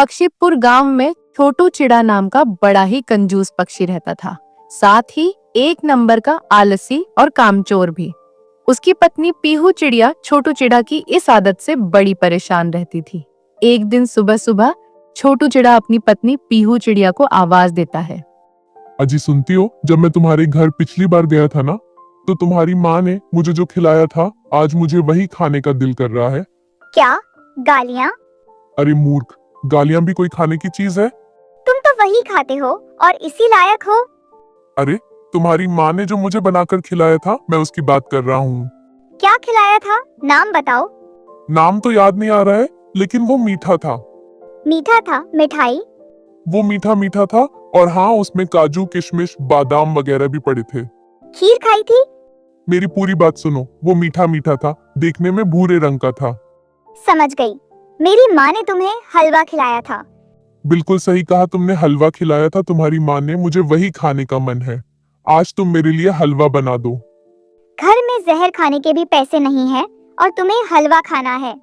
पक्षीपुर गांव में छोटू चिड़ा नाम का बड़ा ही कंजूस पक्षी रहता था, साथ ही एक नंबर का आलसी और कामचोर भी। उसकी पत्नी पीहू चिड़िया छोटू चिड़ा की इस आदत से बड़ी परेशान रहती थी। एक दिन सुबह सुबह छोटू चिड़ा अपनी पत्नी पीहू चिड़िया को आवाज देता है। अजी सुनती हो, जब मैं तुम्हारे घर पिछली बार गया था ना, तो तुम्हारी माँ ने मुझे जो खिलाया था, आज मुझे वही खाने का दिल कर रहा है। क्या गालियाँ? अरे मूर्ख, गालियां भी कोई खाने की चीज है? तुम तो वही खाते हो और इसी लायक हो। अरे तुम्हारी माँ ने जो मुझे बनाकर खिलाया था, मैं उसकी बात कर रहा हूँ। क्या खिलाया था? नाम बताओ। नाम तो याद नहीं आ रहा है, लेकिन वो मीठा था। मीठा था? मिठाई? वो मीठा मीठा था, और हाँ, उसमें काजू किशमिश बादाम वगैरह भी पड़े थे। खीर खाई थी? मेरी पूरी बात सुनो। वो मीठा मीठा था, देखने में भूरे रंग का था। समझ गई, मेरी माँ ने तुम्हें हलवा खिलाया था। बिल्कुल सही कहा तुमने, हलवा खिलाया था तुम्हारी माँ ने। मुझे वही खाने का मन है। आज तुम मेरे लिए हलवा बना दो। घर में जहर खाने के भी पैसे नहीं है और तुम्हें हलवा खाना है।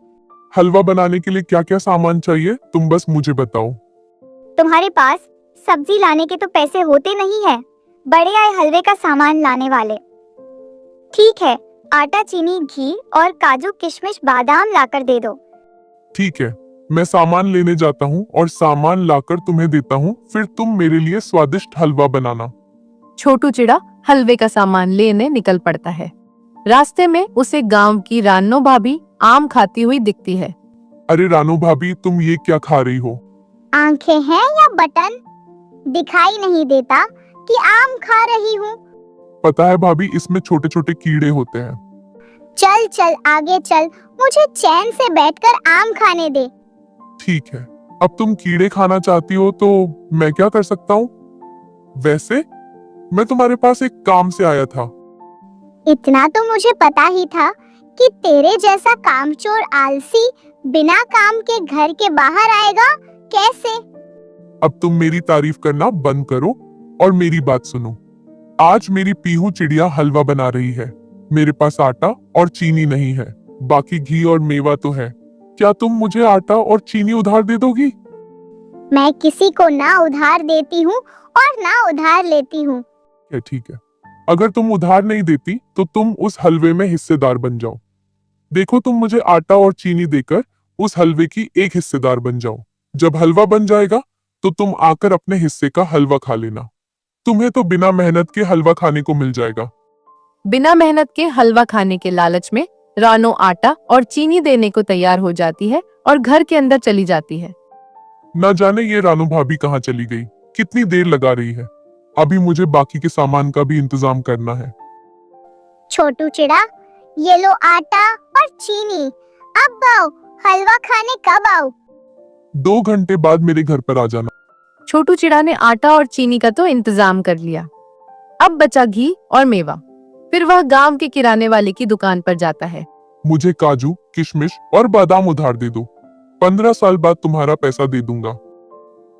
हलवा बनाने के लिए क्या क्या सामान चाहिए, तुम बस मुझे बताओ। तुम्हारे पास सब्जी लाने के तो पैसे होते नहीं है, बड़े आए हलवे का सामान लाने वाले। ठीक है, आटा चीनी घी और काजू किशमिश बादाम लाकर दे दो। ठीक है, मैं सामान लेने जाता हूँ और सामान लाकर तुम्हें देता हूँ, फिर तुम मेरे लिए स्वादिष्ट हलवा बनाना। छोटू चिड़ा हलवे का सामान लेने निकल पड़ता है। रास्ते में उसे गांव की रानो भाभी आम खाती हुई दिखती है। अरे रानू भाभी, तुम ये क्या खा रही हो? आंखें हैं या बटन? दिखाई नहीं देता कि आम खा रही हूँ? पता है भाभी, इसमें छोटे छोटे कीड़े होते हैं। चल चल आगे चल, मुझे चैन से बैठकर आम खाने दे। ठीक है, अब तुम कीड़े खाना चाहती हो तो मैं क्या कर सकता हूँ? वैसे मैं तुम्हारे पास एक काम से आया था। इतना तो मुझे पता ही था कि तेरे जैसा कामचोर आलसी बिना काम के घर के बाहर आएगा कैसे। अब तुम मेरी तारीफ करना बंद करो और मेरी बात सुनो। आज मेरी पीहू चिड़िया हलवा बना रही है। मेरे पास आटा और चीनी नहीं है, बाकी घी और मेवा तो है। क्या तुम मुझे आटा और चीनी उधार दे दोगी? मैं किसी को ना उधार देती हूँ और ना उधार लेती हूँ। ठीक है, अगर तुम उधार नहीं देती तो तुम उस हलवे में हिस्सेदार बन जाओ। देखो, तुम मुझे आटा और चीनी देकर उस हलवे की एक हिस्सेदार बन जाओ। जब हलवा बन जाएगा तो तुम आकर अपने हिस्से का हलवा खा लेना। तुम्हें तो बिना मेहनत के हलवा खाने को मिल जाएगा। बिना मेहनत के हलवा खाने के लालच में रानो आटा और चीनी देने को तैयार हो जाती है और घर के अंदर चली जाती है। न जाने ये रानू भाभी कहाँ चली गई, कितनी देर लगा रही है। अभी मुझे बाकी के सामान का भी इंतजाम करना है। छोटू चिड़ा, ये लो आटा और चीनी। अब आओ, हलवा खाने कब आओ? 2 घंटे बाद मेरे घर पर आ जाना। छोटू चिड़ा ने आटा और चीनी का तो इंतजाम कर लिया। अब बचा घी और मेवा। फिर वह गांव के किराने वाले की दुकान पर जाता है। मुझे काजू किशमिश और बादाम उधार दे दो। 15 साल बाद तुम्हारा पैसा दे दूंगा।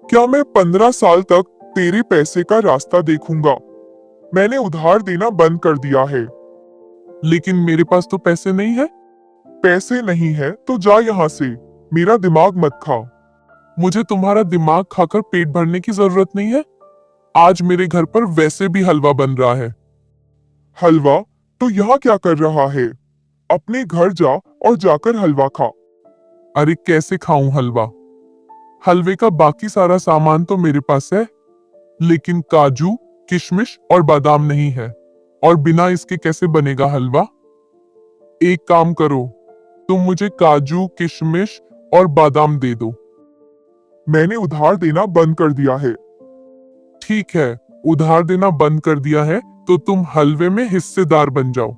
क्या मैं 15 साल तक तेरे पैसे का रास्ता देखूंगा? मैंने उधार देना बंद कर दिया है। लेकिन मेरे पास तो पैसे नहीं है। पैसे नहीं है तो जा यहाँ से, मेरा दिमाग मत खा। मुझे तुम्हारा दिमाग खाकर पेट भरने की जरूरत नहीं है। आज मेरे घर पर वैसे भी हलवा बन रहा है। हलवा तो यहाँ क्या कर रहा है? अपने घर जा और जाकर हलवा खा। अरे कैसे खाऊं हलवा? हलवे का बाकी सारा सामान तो मेरे पास है, लेकिन काजू किशमिश और बादाम नहीं है, और बिना इसके कैसे बनेगा हलवा? एक काम करो, तुम मुझे काजू किशमिश और बादाम दे दो। मैंने उधार देना बंद कर दिया है। ठीक है, उधार देना बंद कर दिया है तो तुम हलवे में हिस्सेदार बन जाओ।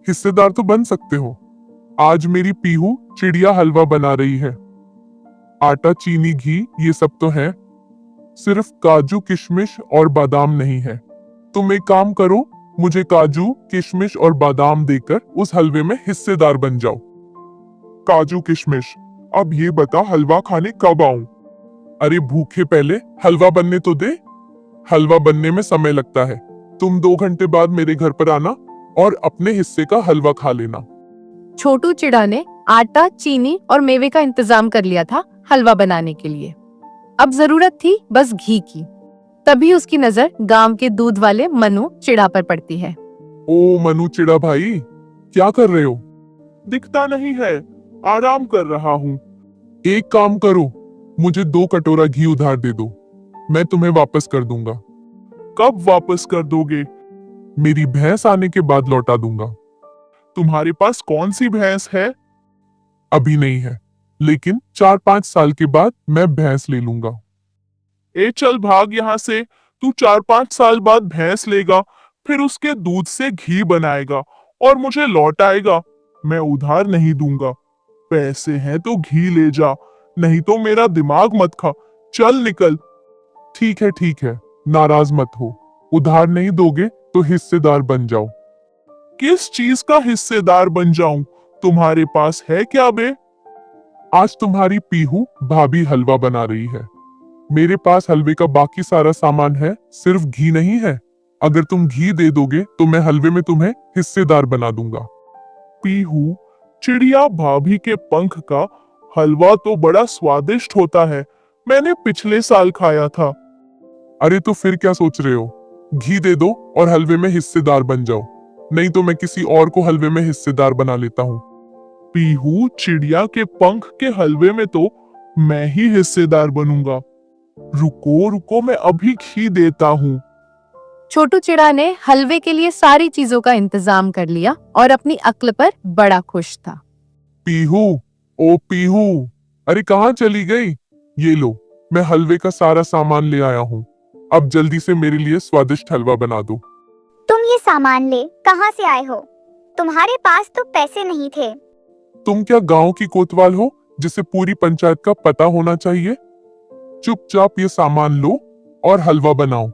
हिस्सेदार तो बन सकते हो। आज मेरी पीहू चिड़िया हलवा बना रही है। आटा चीनी घी ये सब तो है, सिर्फ काजू किशमिश और बादाम नहीं है। तुम एक काम करो, मुझे काजू किशमिश और बादाम देकर उस हलवे में हिस्सेदार बन जाओ। काजू किशमिश, अब ये बता हलवा खाने कब आऊं? अरे भूखे पहले हलवा बनने तो दे। हलवा बनने में समय लगता है। तुम 2 घंटे बाद मेरे घर पर आना और अपने हिस्से का हलवा खा लेना। छोटू चिड़ा ने आटा चीनी और मेवे का इंतजाम कर लिया था हलवा बनाने के लिए। अब जरूरत थी बस घी की। तभी उसकी नजर गांव के दूध वाले मनु चिड़ा पर पड़ती है। ओ मनु चिड़ा भाई, क्या कर रहे हो? दिखता नहीं है, आराम कर रहा हूँ। एक काम करो, मुझे 2 कटोरा घी उधार दे दो, मैं तुम्हें वापस कर दूंगा। कब वापस कर दोगे? मेरी भैंस आने के बाद लौटा दूंगा। तुम्हारे पास कौन सी भैंस है? अभी नहीं है, लेकिन 4-5 साल के बाद मैं भैंस ले लूंगा। ए चल भाग यहाँ से, तू 4-5 साल बाद भैंस लेगा, फिर उसके दूध से घी बनाएगा और मुझे लौटाएगा। मैं उधार नहीं दूंगा। पैसे हैं तो घी ले जा, नहीं तो मेरा दिमाग मत खा। चल निकल। ठीक है, नाराज मत हो। उधार नहीं दोगे तो हिस्सेदार बन जाओ। किस चीज का हिस्सेदार बन जाऊं? तुम्हारे पास है क्या बे? आज तुम्हारी पीहू भाभी हलवा बना रही है। मेरे पास हलवे का बाकी सारा सामान है, सिर्फ घी नहीं है। अगर तुम घी दे दोगे तो मैं हलवे में तुम्हें हिस्सेदार बना दूंगा। पीहू, चिड़िया भाभी के पंख का हलवा तो बड़ा स्वादिष्ट होता है, मैंने पिछले साल खाया था। अरे तो फिर क्या सोच रहे हो? घी दे दो और हलवे में हिस्सेदार बन जाओ, नहीं तो मैं किसी और को हलवे में हिस्सेदार बना लेता हूँ। पीहू, चिड़िया के पंख के हलवे में तो मैं ही हिस्सेदार बनूंगा। रुको रुको, मैं अभी घी देता हूँ। छोटू चिड़ा ने हलवे के लिए सारी चीजों का इंतजाम कर लिया और अपनी अक्ल पर बड़ा खुश था। पीहू, ओ पीहू, अरे कहाँ चली गई? ये लो, मैं हलवे का सारा सामान ले आया हूँ। अब जल्दी से मेरे लिए स्वादिष्ट हलवा बना दो। तुम ये सामान ले कहाँ से आए हो? तुम्हारे पास तो पैसे नहीं थे। तुम क्या गांव की कोतवाल हो जिसे पूरी पंचायत का पता होना चाहिए? चुपचाप ये सामान लो और हलवा बनाओ।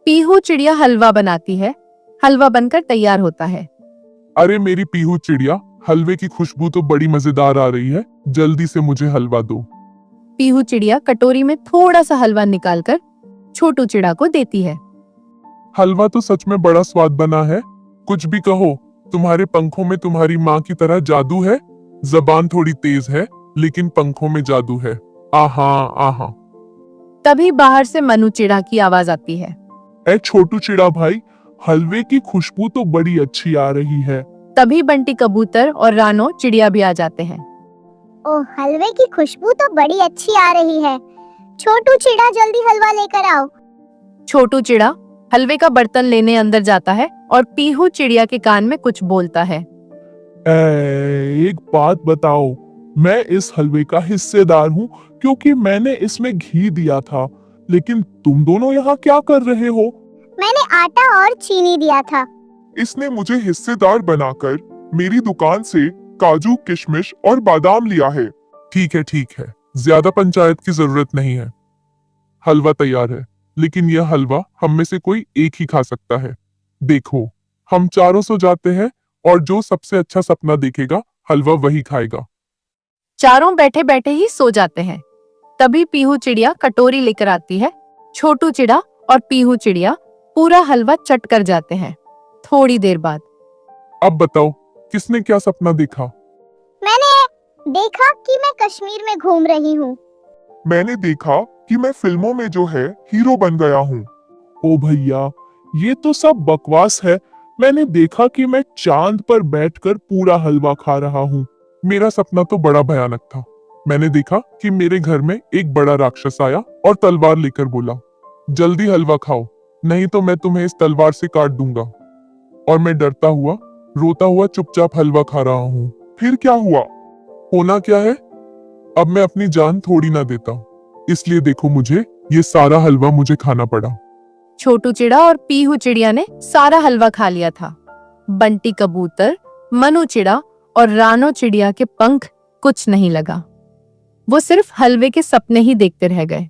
पीहू चिड़िया हलवा बनाती है। हलवा बनकर तैयार होता है। अरे मेरी पीहू चिड़िया, हलवे की खुशबू तो बड़ी मजेदार आ रही है, जल्दी से मुझे हलवा दो। पीहू चिड़िया कटोरी में थोड़ा सा हलवा निकालकर छोटू चिड़ा को देती है। हलवा तो सच में बड़ा स्वाद बना है। कुछ भी कहो, तुम्हारे पंखों में तुम्हारी माँ की तरह जादू है। जबान थोड़ी तेज है, लेकिन पंखों में जादू है। आहा आहा। तभी बाहर से मनु चिड़ा की आवाज आती है। ए छोटू चिड़ा भाई, हलवे की खुशबू तो बड़ी अच्छी आ रही है। तभी बंटी कबूतर और रानो चिड़िया भी आ जाते हैं। ओ, हलवे की खुशबू तो बड़ी अच्छी आ रही है। छोटू चिड़ा, जल्दी हलवा लेकर आओ। छोटू चिड़ा हलवे का बर्तन लेने अंदर जाता है और पीहू चिड़िया के कान में कुछ बोलता है। एक बात बताओ, मैं इस हलवे का हिस्सेदार हूँ क्योंकि मैंने इसमें घी दिया था, लेकिन तुम दोनों यहाँ क्या कर रहे हो? मैंने आटा और चीनी दिया था। इसने मुझे हिस्सेदार बनाकर मेरी दुकान से काजू, किशमिश और बादाम लिया है। ठीक है, ज्यादा पंचायत की जरूरत नहीं है। हलवा तैयार है, लेकिन यह हलवा हम में से कोई एक ही खा सकता है। देखो, हम चारों सो जाते हैं और जो सबसे अच्छा सपना देखेगा हलवा वही खाएगा। चारों बैठे बैठे ही सो जाते हैं। तभी पीहू चिड़िया कटोरी लेकर आती है। छोटू चिड़ा और पीहू चिड़िया पूरा हलवा चट कर जाते हैं। थोड़ी देर बाद अब बताओ, किसने क्या सपना देखा? मैंने देखा कि मैं कश्मीर में घूम रही हूँ। मैंने देखा कि मैं फिल्मों में जो है हीरो बन गया हूँ। ओ भैया, ये तो सब बकवास है। मैंने देखा कि मैं चांद पर बैठकर पूरा हलवा खा रहा हूँ। मेरा सपना तो बड़ा भयानक था। मैंने देखा कि मेरे घर में एक बड़ा राक्षस आया और तलवार लेकर बोला, जल्दी हलवा खाओ, नहीं तो मैं तुम्हें इस तलवार से काट दूंगा। और मैं डरता हुआ, रोता हुआ चुपचाप हलवा खा रहा हूँ। फिर क्या हुआ? होना क्या है? अब मैं अपनी जान थोड़ी ना देता, इसलिए देखो मुझे, ये सारा हलवा मुझे खाना पड़ा। छोटू चिड़ा और पीहू चिड़िया ने सारा हलवा खा लिया था। बंटी कबूतर, मनु चिड़ा और रानो चिड़िया के पंख कुछ नहीं लगा। वो सिर्फ हलवे के सपने ही देखते रह गए।